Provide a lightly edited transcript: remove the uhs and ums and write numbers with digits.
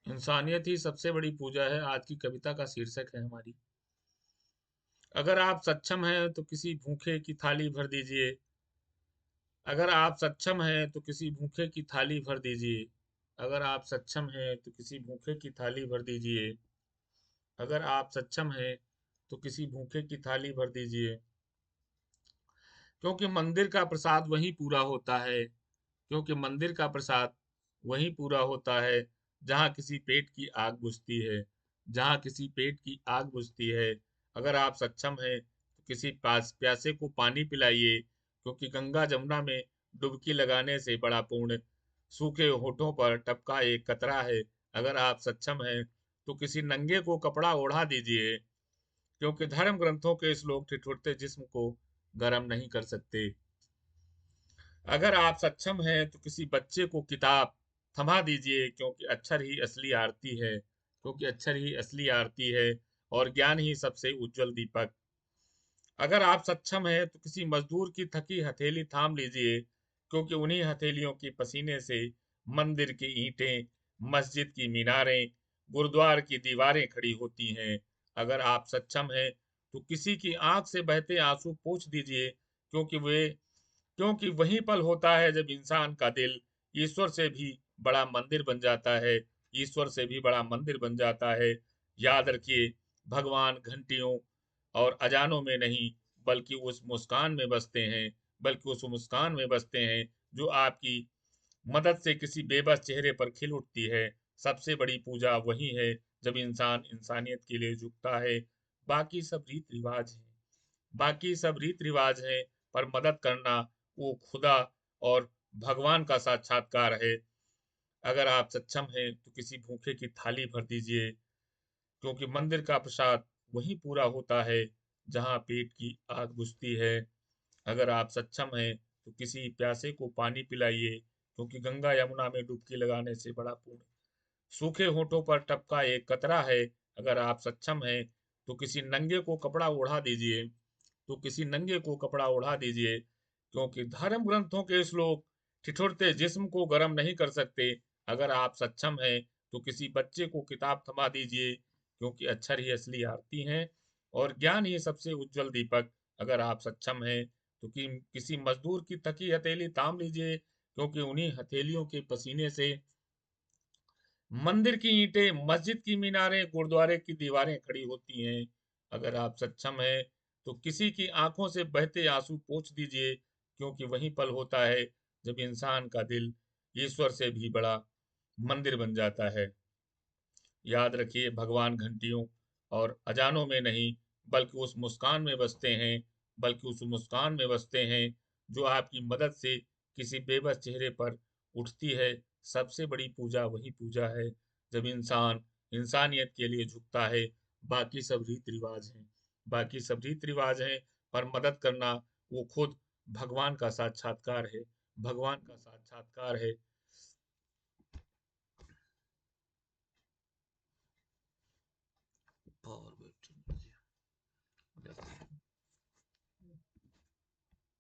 इंसानियत ही सबसे बड़ी पूजा है, आज की कविता का शीर्षक है हमारी। अगर आप सक्षम हैं तो किसी भूखे की थाली भर दीजिए। अगर आप सक्षम हैं तो किसी भूखे की थाली भर दीजिए। अगर आप सक्षम हैं तो किसी भूखे की थाली भर दीजिए। अगर आप सक्षम हैं तो किसी भूखे की थाली भर दीजिए। क्योंकि मंदिर का प्रसाद वहीं पूरा होता है। क्योंकि मंदिर का प्रसाद वहीं पूरा होता है जहाँ किसी पेट की आग बुझती है। जहाँ किसी पेट की आग बुझती है। अगर आप सक्षम हैं तो किसी प्यासे को पानी पिलाइए। क्योंकि गंगा जमुना में डुबकी लगाने से बड़ा पुण्य सूखे होठों पर टपका एक कतरा है। अगर आप सक्षम हैं तो किसी नंगे को कपड़ा ओढ़ा दीजिए। क्योंकि धर्म ग्रंथों के श्लोक ठिठुरते जिस्म को गर्म नहीं कर सकते। अगर आप सक्षम हैं तो किसी बच्चे को किताब थमा दीजिए। क्योंकि अक्षर ही असली आरती है। क्योंकि अक्षर ही असली आरती है और ज्ञान ही सबसे उज्जवल दीपक। अगर आप सक्षम हैं तो किसी मजदूर की थकी हथेली थाम लीजिए। क्योंकि उन्हीं हथेलियों के पसीने से मंदिर की ईंटें, मस्जिद की मीनारें, गुरुद्वार की दीवारें खड़ी होती हैं। अगर आप सक्षम हैं तो किसी की आंख से बहते आंसू पोंछ दीजिए। क्योंकि वही पल होता है जब इंसान का दिल ईश्वर से भी बड़ा मंदिर बन जाता है। ईश्वर से भी बड़ा मंदिर बन जाता है। याद रखिए, भगवान घंटियों और अजानों में नहीं, बल्कि उस मुस्कान में बसते हैं। बल्कि उस मुस्कान में बसते हैं जो आपकी मदद से किसी बेबस चेहरे पर खिल उठती है। सबसे बड़ी पूजा वही है जब इंसान इंसानियत के लिए झुकता है। बाकी सब रीत रिवाज हैं। बाकी सब रीत रिवाज हैं, पर मदद करना वो खुदा और भगवान का साक्षात्कार है। अगर आप सक्षम हैं तो किसी भूखे की थाली भर दीजिए। क्योंकि मंदिर का प्रसाद वहीं पूरा होता है जहाँ पेट की आग बुझती है। अगर आप सक्षम हैं तो किसी प्यासे को पानी पिलाइए। क्योंकि गंगा यमुना में डुबकी लगाने से बड़ा पुण्य सूखे होठों पर टपका एक कतरा है। अगर आप सक्षम हैं तो किसी नंगे को कपड़ा ओढ़ा दीजिए। तो किसी नंगे को कपड़ा ओढ़ा दीजिए। क्योंकि धर्म ग्रंथों के श्लोक ठिठुरते जिस्म को गर्म नहीं कर सकते। अगर आप सक्षम हैं तो किसी बच्चे को किताब थमा दीजिए। क्योंकि अक्षर ही असली आरती हैं और ज्ञान ही सबसे उज्जवल दीपक। अगर आप सक्षम हैं तो किसी मजदूर की थकी हथेली थाम लीजिए। क्योंकि उन्हीं हथेलियों के पसीने से मंदिर की ईंटें, मस्जिद की मीनारें, गुरुद्वारे की दीवारें खड़ी होती हैं। अगर आप सक्षम हैं तो किसी की आंखों से बहते आंसू पोंछ दीजिए। क्योंकि वही पल होता है जब इंसान का दिल ईश्वर से भी बड़ा मंदिर बन जाता है। याद रखिए, भगवान घंटियों और अजानों में नहीं, बल्कि उस मुस्कान में बसते हैं। बल्कि उस मुस्कान में बसते हैं जो आपकी मदद से किसी बेबस चेहरे पर उठती है। सबसे बड़ी पूजा वही पूजा है जब इंसान इंसानियत के लिए झुकता है। बाकी सब रीत रिवाज हैं। बाकी सब रीत रिवाज हैं, पर मदद करना वो खुद भगवान का साक्षात्कार है। भगवान का साक्षात्कार है।